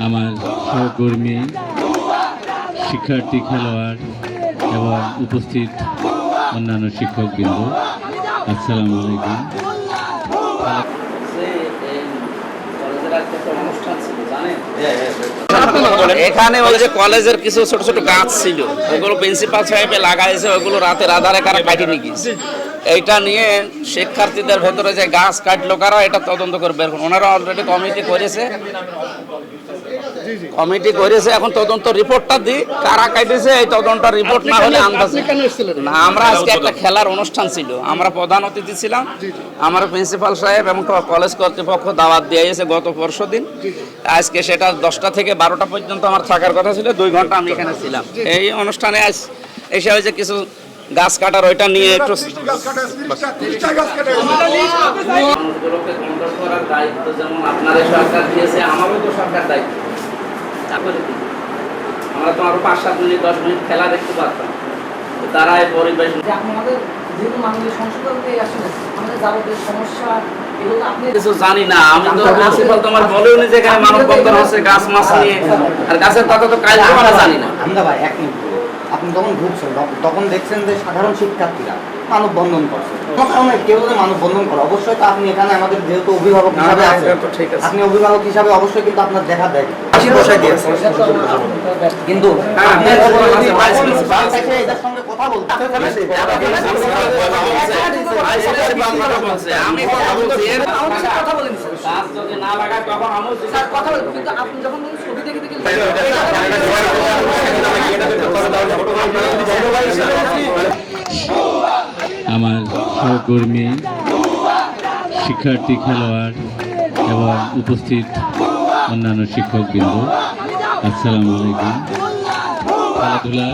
আমার সহকর্মী, শিক্ষার্থী, খেলোয়াড় এবং উপস্থিত অন্যান্য শিক্ষকবৃন্দ, আসসালামু আলাইকুম। এখানে ওই যে কলেজের কিছু ছোট ছোট গাছ ছিল, ওগুলো প্রিন্সিপাল সাহেবে লাগাইছে, ওগুলো রাতের আধারে কারা কাটি নিয়ে গিয়েছে। এইটা নিয়ে শিক্ষার্থীদের ভেতরে যে গাছ কাটলো কারা, এটা তদন্ত করে বের করুন। ওনারা অলরেডি কমিটি করেছে, এখন তদন্ত রিপোর্টটা দিই কারা কাটিয়েছে। এই তদন্ত রিপোর্ট না হলে না, আমরা আজকে একটা খেলার অনুষ্ঠান ছিল, আমরা প্রধান অতিথি ছিলাম। আমার প্রিন্সিপাল সাহেব এবং কলেজ কর্তৃপক্ষ দাওয়াত দিয়ে গেছে গত পরশুদিন। আজকে সেটা 10টা থেকে 12টা পর্যন্ত আমার থাকার কথা ছিল, 2 ঘন্টা আমি এখানে ছিলাম। এই অনুষ্ঠানে আজ এসে হয়েছে কিছু গাছ কাটার, ওইটা নিয়ে একটু দায়িত্ব যেমন আপনার সরকার দিয়েছে, আমারও তো সরকার দায়িত্ব। আমরা তো আরো 5-7 মিনিট 10 মিনিট খেলা দেখতে পারতাম। তারা এই পরিবেশ আমাদের যেহেতু মাননীয় সংসদে আসলে আমাদের যাবতীয় সমস্যা এগুলো আপনি কিছু জানি না। আমি তো প্রিন্সিপাল তোমার বলেও নি যে এখানে মানববন্ধন হচ্ছে গাছ মাছ নিয়ে, আর গাছের কথা তো কাজ আমরা জানি না। আমরা ভাই এক মিনিট, আপনি যখন ঢুকছেন তখন দেখছেন যে সাধারণ শিক্ষার্থীরা মানববন্ধন করছে। কোনো কারণে কেউ যদি মানববন্ধন করে, অবশ্যই তো আপনি এখানে আমাদের যেহেতু অভিভাবক হিসাবে আছেন, আপনি অভিভাবক হিসাবে অবশ্যই কিন্তু আপনার দেখা দেয় বসাই দিয়েছে। কিন্তু এদের সঙ্গে কথা বলতে আমি কথা বলছি, কথা বলেন গাছ যদি না লাগায় তখন আমি কথা বলেন, কিন্তু আপনি যখন ছবি দেখে আমার সহকর্মী, শিক্ষার্থী, খেলোয়াড় এবং উপস্থিত অন্যান্য শিক্ষকবৃন্দ, আসসালামু আলাইকুম। খেলাধুলা